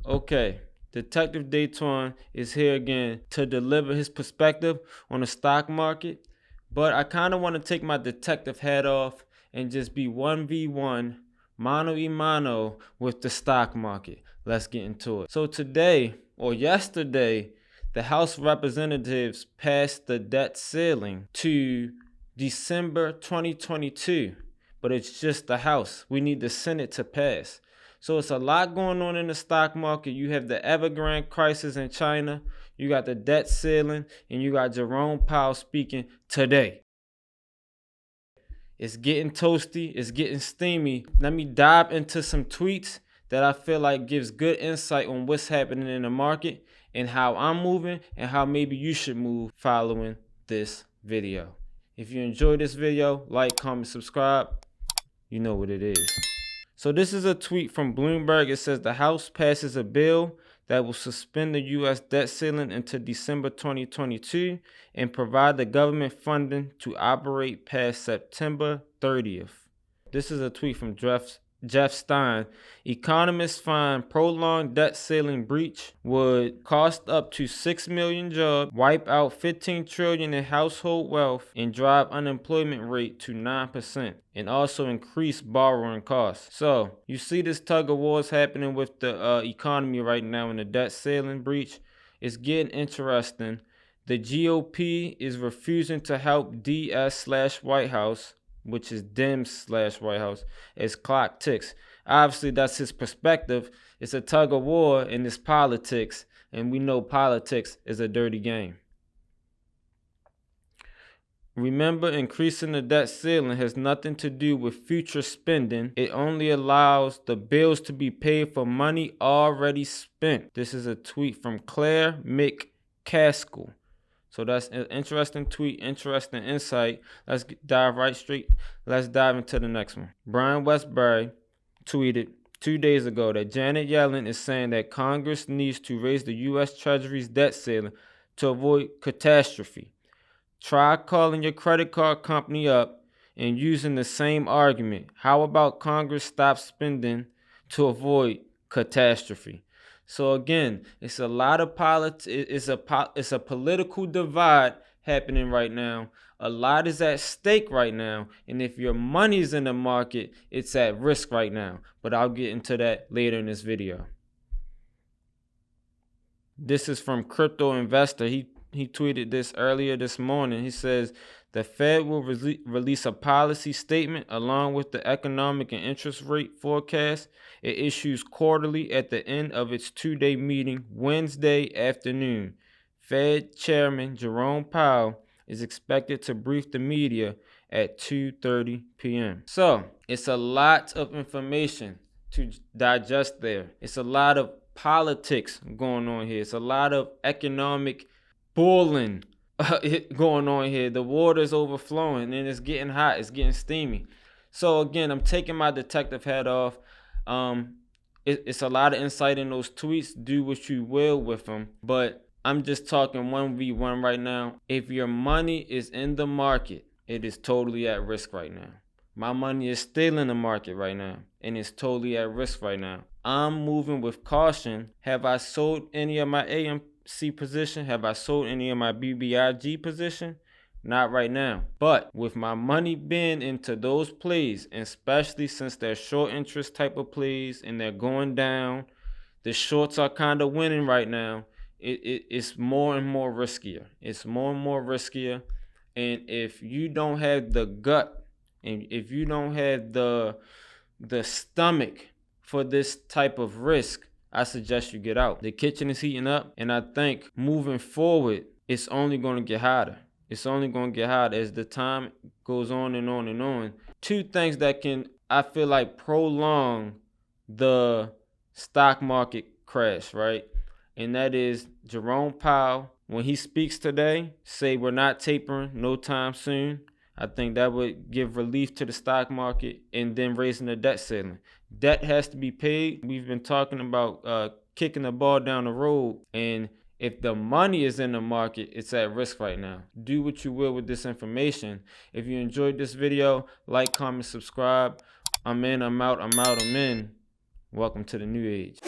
Okay, Detective Datwan is here again to deliver his perspective on the stock market, but I kind of want to take my detective hat off and just be 1v1, mano y mano with the stock market. Let's get into it. So today, or yesterday, the House of Representatives passed the debt ceiling to December 2022, but it's just the House. We need the Senate to pass. So it's a lot going on in the stock market. You have the Evergrande crisis in China, you got the debt ceiling, and you got Jerome Powell speaking today. It's getting toasty, it's getting steamy. Let me dive into some tweets that I feel like gives good insight on what's happening in the market and how I'm moving and how maybe you should move following this video. If you enjoyed this video, like, comment, subscribe. You know what it is. So this is a tweet from Bloomberg. It says the House passes a bill that will suspend the U.S. debt ceiling until December 2022 and provide the government funding to operate past September 30th. This is a tweet from Jeff Stein. Economists find prolonged debt ceiling breach would cost up to 6 million jobs, wipe out 15 trillion in household wealth, and drive unemployment rate to 9%, and also increase borrowing costs. So you see this tug of war is happening with the economy right now in the debt ceiling breach. It's getting interesting. The GOP is refusing to help DS/White House, which is Dems/White House, as clock ticks. Obviously, that's his perspective. It's a tug of war and it's politics, and we know politics is a dirty game. Remember, increasing the debt ceiling has nothing to do with future spending. It only allows the bills to be paid for money already spent. This is a tweet from Claire McCaskill. So that's an interesting tweet, interesting insight. Let's dive right straight. Let's dive into the next one. Brian Westbury tweeted 2 days ago that Janet Yellen is saying that Congress needs to raise the U.S. Treasury's debt ceiling to avoid catastrophe. Try calling your credit card company up and using the same argument. How about Congress stop spending to avoid catastrophe? So again, it's a lot of politics. It's a political divide happening right now. A lot is at stake right now, and if your money's in the market, it's at risk right now. But I'll get into that later in this video. This is from Crypto Investor. He tweeted this earlier this morning. He says the Fed will release a policy statement along with the economic and interest rate forecast. It issues quarterly at the end of its two-day meeting Wednesday afternoon. Fed Chairman Jerome Powell is expected to brief the media at 2:30 p.m. So it's a lot of information to digest there. It's a lot of politics going on here. It's a lot of economic boiling going on here. The water's overflowing and it's getting hot. It's getting steamy. So again, I'm taking my detective hat off. It's a lot of insight in those tweets. Do what you will with them. But I'm just talking 1v1 right now. If your money is in the market, it is totally at risk right now. My money is still in the market right now, and it's totally at risk right now. I'm moving with caution. Have I sold any of my AMC position? Have I sold any of my BBIG position? Not right now. But with my money being into those plays, and especially since they're short interest type of plays and they're going down, the shorts are kind of winning right now. It's more and more riskier. It's more and more riskier. And if you don't have the gut, and if you don't have the stomach for this type of risk, I suggest you get out. The kitchen is heating up, and I think moving forward, it's only going to get hotter. It's only going to get hotter as the time goes on and on and on. Two things that can, I feel like, prolong the stock market crash, right? And that is Jerome Powell, when he speaks today, say we're not tapering no time soon. I think that would give relief to the stock market, and then raising the debt ceiling. Debt has to be paid. We've been talking about kicking the ball down the road, and if the money is in the market, it's at risk right now. Do what you will with this information. If you enjoyed this video, like, comment, subscribe. I'm in, I'm out, I'm out, I'm in. Welcome to the new age.